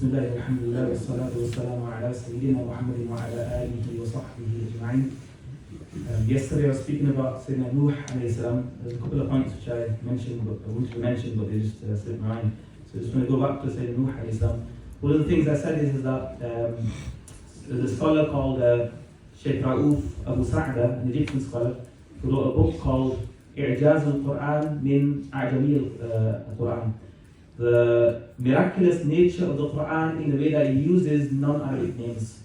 بسم الله والحمد لله والصلاة والسلام على سيدنا Muhammad وعلى آله وصحبه أجمعين. Yesterday I was speaking about Sayyidina Nuh alayhi salam. There's a couple of points which I mentioned, but I wanted to mention, but they just slipped my mind. So I just want to go back to Sayyidina Nuh alayhi salam. One of the things I said is that there's a scholar called Shaykh Abu Sa'da, an Egyptian scholar, who wrote a book called إعجاز القرآن من أعجمي القرآن. The miraculous nature of the Quran in the way that he uses non-Arabic names.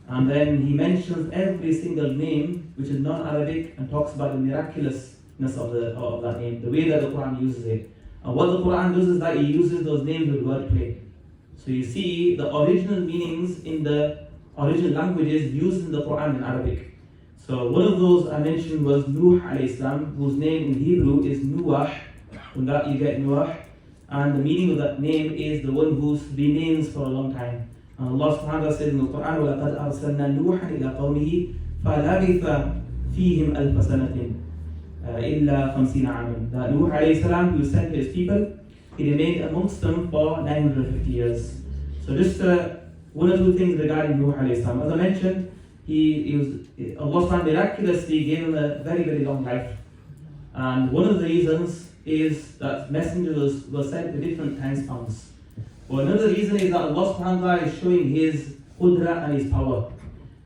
And then he mentions every single name which is non-Arabic and talks about the miraculousness of that name, the way that the Quran uses it. And what the Quran does is that he uses those names with wordplay. So you see the original meanings in the original languages used in the Quran in Arabic. So one of those I mentioned was Nuh alayhi salam, whose name in Hebrew is Nuah. From that you get Nuah. And the meaning of that name is the one who remains for a long time. And Allah subhanahu wa ta'ala says in the Quran, وَلَقَدْ أَرْسَلْنَا نُوحًا إِلَىٰ قَوْمِهِ فَلَبِثَ فِيهِمْ أَلْفَ سَنَةٍ إِلَّا 50 عَامًا. That Nuh alayhi salam, who was sent to his people, he remained amongst them for 950 years. So just one or two things regarding Nuh alayhi salam. As I mentioned, Allah subhanahu wa ta'ala miraculously gave him a very, very long life. And one of the reasons is that messengers were sent to different time spans. But another reason is that Allah subhanahu wa ta'ala is showing His qudra and His power.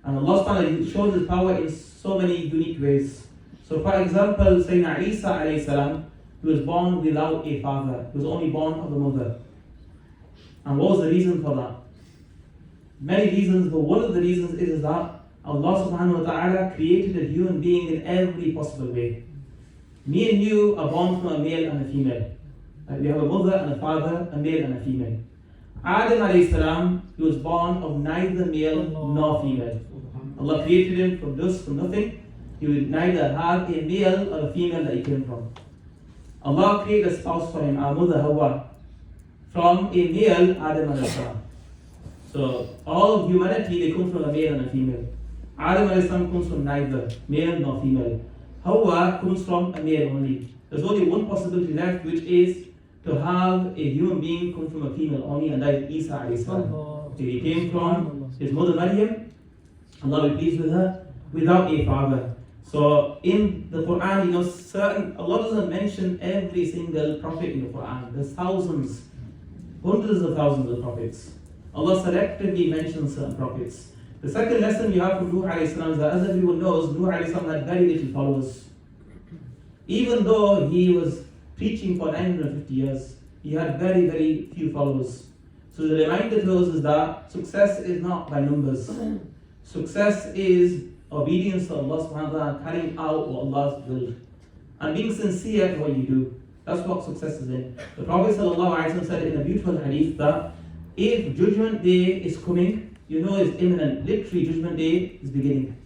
And Allah subhanahu wa ta'ala shows His power in so many unique ways. So for example, Sayyidina Isa alayhi salam, he was born without a father. He was only born of the mother. And what was the reason for that? Many reasons, but one of the reasons is that Allah subhanahu wa ta'ala created a human being in every possible way. Me and you are born from a male and a female. We have a mother and a father, a male and a female. Adam alayhi salam, he was born of neither male nor female. Allah created him from dust, from nothing. He would neither have a male or a female that he came from. Allah created a spouse for him, our mother Hawa, from a male, Adam alayhi salam. So all of humanity, they come from a male and a female. Adam alayhi salam comes from neither male nor female. Hawa comes from a male only. There's only one possibility left, which is to have a human being come from a female only, and that is Isa alayhi salam. So he came from his mother Maryam, Allah be pleased with her, without a father. So in the Quran, Allah doesn't mention every single prophet in the Quran. There's thousands, hundreds of thousands of prophets. Allah selectively mentions certain prophets. The second lesson you have from Nuh alayhi salam is that, as everyone knows, Nuh alayhi salam had very little followers. Even though he was preaching for 950 years, he had very, very few followers. So the reminder to us is that success is not by numbers. Success is obedience to Allah subhanahu wa ta'ala, carrying out what Allah's will. And being sincere in what you do. That's what success is in. The Prophet sallallahu alayhi wa sallam said in a beautiful hadith that if Judgment Day is coming, you know it's imminent. Literally, Judgment Day is beginning.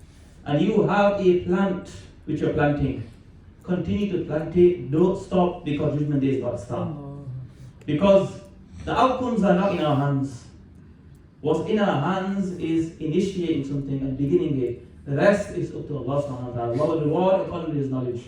And you have a plant which you're planting. Continue to plant it. Don't stop because Judgment Day is about to start. Because the outcomes are not in our hands. What's in our hands is initiating something and beginning it. The rest is up to Allah subhanahu wa ta'ala. Allah will reward according to His knowledge.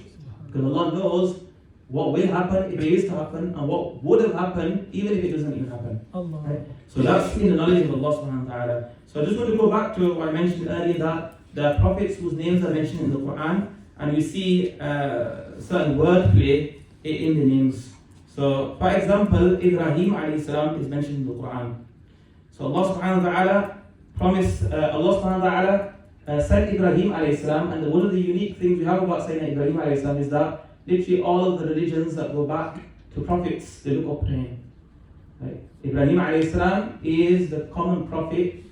Because Allah knows what will happen if it is to happen, and what would have happened even if it doesn't even happen. Right? So that's in the knowledge of Allah subhanahu wa ta'ala. So I just want to go back to what I mentioned earlier, that the prophets whose names are mentioned in the Quran, and we see certain wordplay in the names. So for example, Ibrahim alayhi salam is mentioned in the Quran. So Allah subhanahu wa ta'ala Allah subhanahu wa ta'ala sent Ibrahim alayhi salam, and one of the unique things we have about Sayyidina Ibrahim alayhi salam is that literally all of the religions that go back to prophets, they look up to him. Right? Ibrahim alayhi salam is the common prophet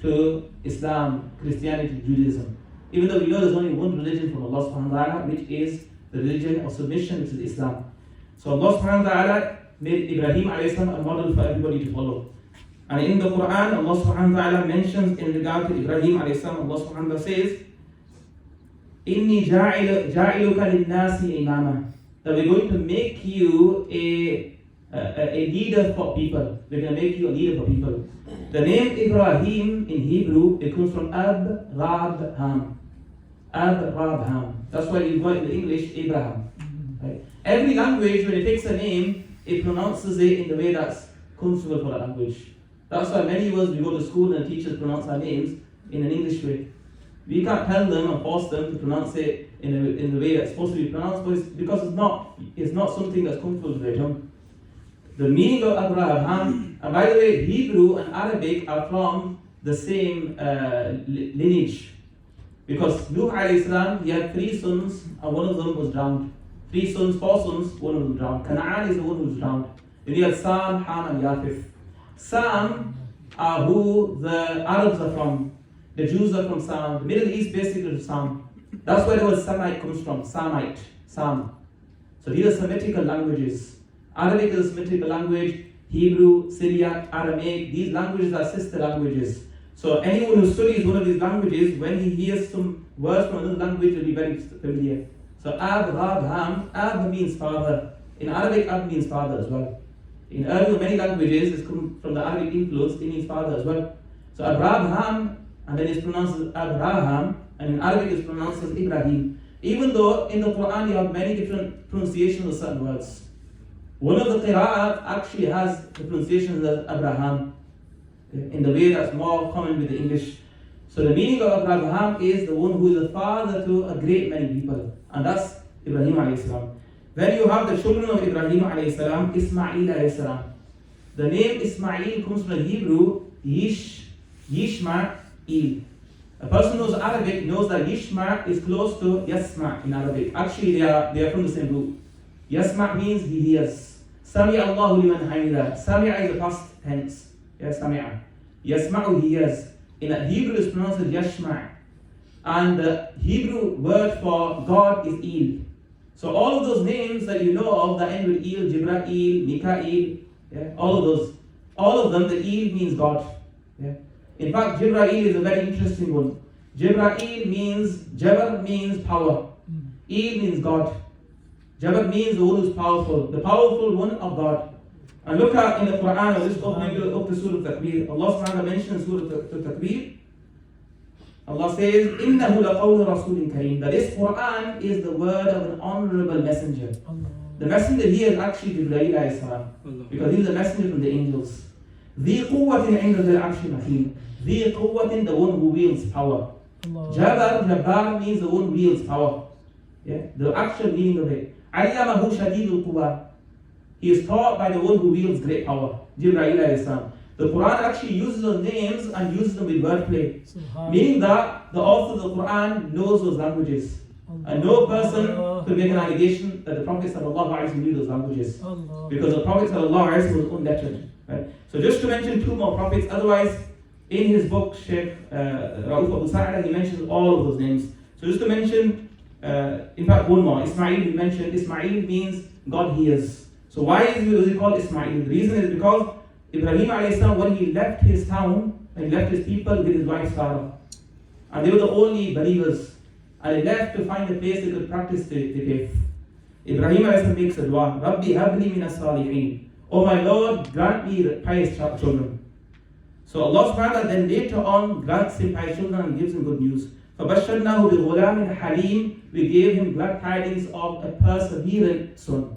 to Islam, Christianity, Judaism. Even though we know there's only one religion from Allah subhanahu wa ta'ala, which is the religion of submission, which is Islam. So Allah subhanahu wa ta'ala made Ibrahim alayhi salam a model for everybody to follow. And in the Quran, Allah subhanahu wa ta'ala mentions in regard to Ibrahim alayhi salam, Allah subhanahu wa ta'ala says, Inni ja'iluka linnasi imama. That we're going to make you a leader for people. We're going to make you a leader for people. The name Ibrahim in Hebrew, it comes from Abraham. Abraham. That's why you got in the English Abraham. Right? Every language, when it takes a name, it pronounces it in the way that's comfortable for that language. That's why many of us, we go to school and teachers pronounce our names in an English way. We can't tell them or force them to pronounce it in the way that's supposed to be pronounced, because it's not something that's comfortable to their tongue. The meaning of Abraham, and by the way, Hebrew and Arabic are from the same lineage. Because Nuh alayhi salam, he had 3 sons and one of them was drowned. 3 sons, 4 sons, one of them drowned. Canaan is the one who was drowned. Then you had Sam, Ham and Yafith. Sam are who the Arabs are from. The Jews are from Sam. The Middle East basically is Sam. That's where the word Semite comes from. Samite, Sam. So these are Semitical languages. Arabic is a Semitical language. Hebrew, Syriac, Aramaic, these languages are sister languages. So anyone who studies one of these languages, when he hears some words from another language, will be very familiar. So Abraham, Ab means father. In Arabic, Ab means father as well. In many languages, it's come from the Arabic influence, it means father as well. So Abraham, and then it's pronounced as Abraham, and in Arabic it's pronounced as Ibrahim. Even though in the Quran you have many different pronunciations of certain words. One of the qira'at actually has the pronunciation as Abraham, in the way that's more common with the English. So the meaning of Abraham is the one who is the father to a great many people, and that's Ibrahim alayhi salam. Then you have the children of Ibrahim alayhi salam, Ismail alayhi salam. The name Ismail comes from the Hebrew Yishma'il. A person who knows Arabic knows that Yishma is close to Yasma in Arabic. Actually, they are from the same root. Yasma means he hears. Sami'a Allahu liman hamida. Sami'a is the past tense. Yes, Sami'a. Yasma'u, he hears. In Hebrew it's pronounced as Yashma'. And the Hebrew word for God is Il. So all of those names that you know of that end with Il, Jibra'il, Mika'il, all of them, the Il means God. Yeah. In fact, Jibra'il is a very interesting one. Jibra'il means, Jabr means power. Il means God. Jabr means the one who is powerful, the powerful one of God. And look at in the Quran, I'll just open up to Surah Takbir. Allah subhanahu wa ta'ala mentions Surah Takbir. Allah says, إِنَّهُ لَقَوْلُ رَسُولٍ كَرِيمٍ. That this Quran is the word of an honorable messenger. The messenger here is actually Jibreel alayhi salam, because he is a messenger from the angels. ذِي قُوَّةٍ عِنْدَ ذِي الْعَرْشِ مَكِينٍ. ذِي قُوَّةٍ, the one who wields power. Jabbar means the one who wields power. Yeah? The actual meaning of it. عَلَّمَهُ شَدِيدُ الْقُوَى. He is taught by the one who wields great power. Jibreel alayhi salam. The Quran actually uses those names and uses them with wordplay. Meaning that the author of the Quran knows those languages. And no person could make an allegation that the Prophet ﷺ knew those languages. Because the Prophet ﷺ was unlettered. Right? So just to mention 2 more prophets, otherwise in his book, Shaykh Rauf Abu Sa'ala, he mentions all of those names. So just to mention, in fact 1 more, Ismail he mentioned. Ismail means God hears. So why is he called Ismail? The reason is because Ibrahim alayhi salam, when he left his town, and he left his people with his wife Sarah, and they were the only believers, and they left to find a place they could practice the faith. Ibrahim alayhi salam makes a dua, Rabbi habli min as-salihin. Oh my Lord, grant me pious children. So Allah subhanahu wa ta'ala then later on grants him pious children and gives him good news. فَبَشَّرْنَاهُ بِغُلَامٍ حَلِيمٍ. We gave him glad tidings of a perseverant son.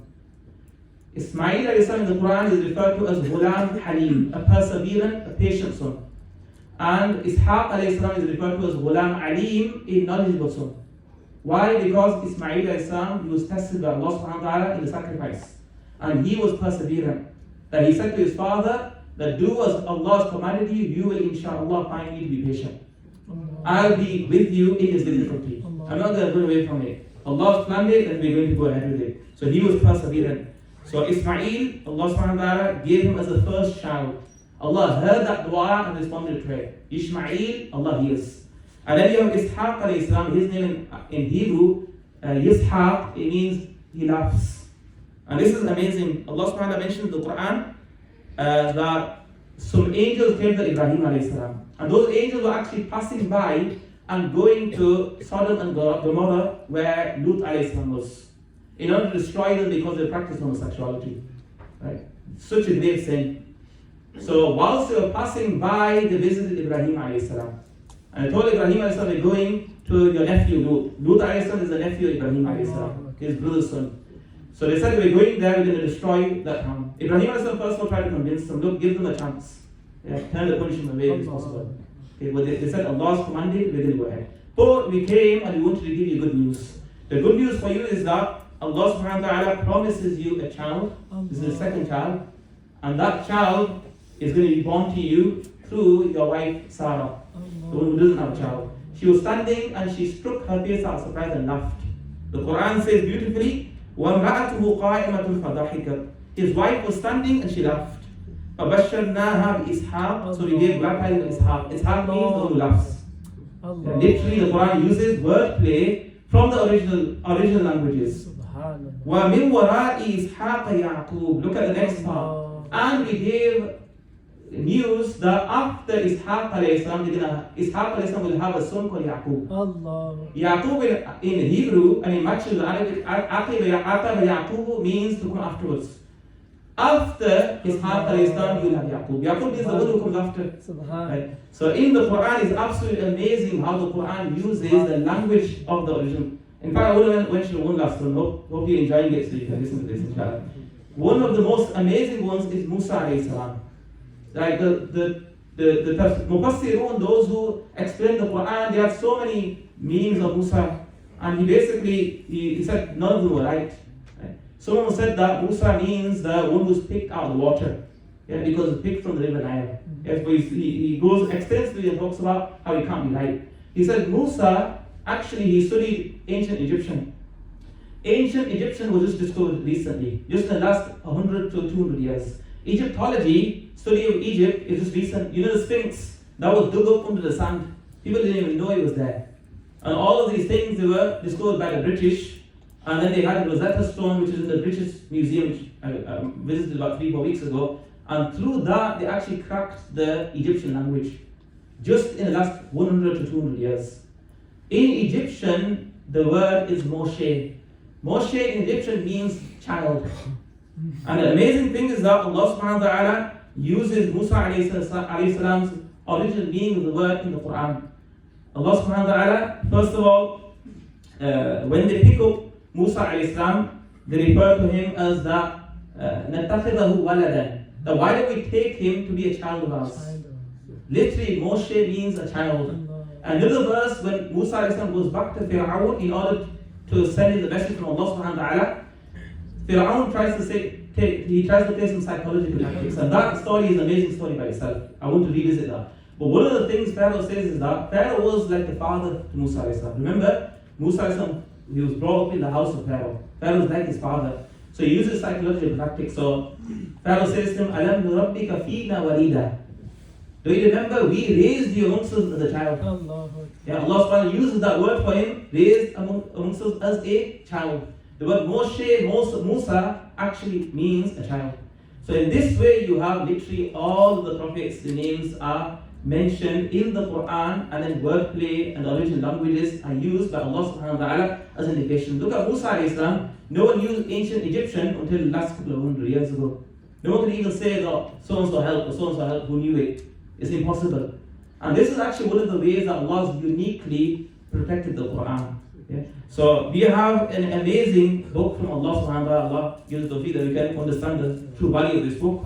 Ismail alayhi salam in the Quran is referred to as Ghulam Halim, a perseverant, a patient son. And Ishaq alayhi salam is referred to as Ghulam Alim, a knowledgeable son. Why? Because Ismail alayhi salam, he was tested by Allah subhanahu wa ta'ala in the sacrifice. And he was perseverant. That he said to his father, that do as Allah has commanded you, you will inshallah find me to be patient. I'll be with you in this difficulty. I'm not going to run away from it. Allah has planned it, and we're going to go ahead with it. So he was perseverant. So Ismail, Allah subhanahu wa ta'ala gave him as the first child. Allah heard that dua and responded to it. Ishmael, Allah hears. And then you have Ishaq alayhi salam, his name in Hebrew, Yishaq, it means he laughs. And this is amazing. Allah subhanahu wa ta'ala mentioned in the Quran that some angels came to Ibrahim alayhi salam. And those angels were actually passing by and going to Sodom and Gomorrah where Lut alayhi salam was, in order to destroy them because they practiced homosexuality. Right? Such a grave sin. So whilst they were passing by, they visited Ibrahim alayhi salam. And they told Ibrahim alayhi salam, we're going to your nephew Lut. Lut alayhi salam is the nephew of Ibrahim alayhi salam, his brother's son. So they said, we're going there, we're going to destroy that town. Ibrahim alayhi salam first of all tried to convince them, look, give them a chance. turn the punishment away if possible. Okay, but they said Allah's commanded, we're going to go ahead. But we came and we wanted to give you good news. The good news for you is that Allah subhanahu wa ta'ala promises you a child. This is the second child. And that child is going to be born to you through your wife Sarah, the one who doesn't have a child. She was standing and she struck her face out of surprise and laughed. The Quran says beautifully, وَامْرَأَتُهُ قَائِمَةٌ فَضَحِكَتْ. His wife was standing and she laughed. فَبَشَّرْنَاهَا بِإِسْحَاقَ. So we gave baptism to Ishaq. Ishaq means the one who laughs. Literally the Quran uses wordplay from the original languages. وَمِنْ وَرَاءِ إِسْحَاقَ يَعْقُوبَ. Look at the next part. And we gave news that after Ishaq alayhi salam will have a son called Yaqub. Yaqub in Hebrew and in much of the Arabic, Aqib Yaqub means to come afterwards. After Ishaq alayhi salam, you will have Yaqub. Yaqub is the one who comes after. Right? So in the Quran, it's absolutely amazing how the Quran uses the language of the original. In fact, I want to mention one last one. Hope you're enjoying it so you can listen to this, inshallah. One of the most amazing ones is Musa alayhi salam. Like the Mufassirun, those who explain the Quran, there are so many meanings of Musa. And he basically, he said none of them were right. Someone said that Musa means the one who's picked out of the water. Because it's picked from the river Nile. But he goes extensively and talks about how he can't be right. He said Musa, actually he studied ancient Egyptian. Ancient Egyptian was just discovered recently, just in the last 100 to 200 years. Egyptology, study of Egypt, is just recent. You know the Sphinx that was dug up under the sand? People didn't even know it was there. And all of these things, they were discovered by the British. And then they had the Rosetta Stone, which is in the British Museum, which I visited about 3-4 weeks ago. And through that, they actually cracked the Egyptian language. Just in the last 100 to 200 years. In Egyptian, the word is Moshe. Moshe in Egyptian means child. And the amazing thing is that Allah subhanahu wa ta'ala uses Musa alayhi salam's original meaning of the word in the Quran. Allah subhanahu wa ta'ala, first of all, when they pick up Musa alayhi salam, they refer to him as the نَتَّخِذَهُ وَلَدًا. That why don't we take him to be a child of ours? Literally, Moshe means a child. Another verse, when Musa alayhi salam goes back to Fir'aun in order to send him the message from Allah subhanahu wa ta'ala, Fir'aun tries to play some psychological tactics, and that story is an amazing story by itself. I want to revisit that. But one of the things Pharaoh says is that Pharaoh was like the father to Musa alayhi salam. Remember, Musa alayhi salam, he was brought up in the house of Pharaoh. Pharaoh was like his father. So he uses psychological tactics. So Pharaoh says to him, Alam nurabbika feena walida. Do you remember, we raised you amongst us as a child. Allah subhanahu wa ta'ala uses that word for him, raised amongst us as a child. The word Musa actually means a child. So in this way, you have literally all the prophets, the names are mentioned in the Quran, and then wordplay and the original languages are used by Allah subhanahu wa ta'ala as an indication. Look at Musa alayhi salam. No one used ancient Egyptian until the last couple of 100 years ago. No one could even say that so-and-so help or so-and-so help who knew it. It's impossible. And this is actually one of the ways that Allah has uniquely protected the Quran. So we have an amazing book from Allah subhanahu wa ta'ala. Allah gives us the tawfiq that we can understand the true value of this book.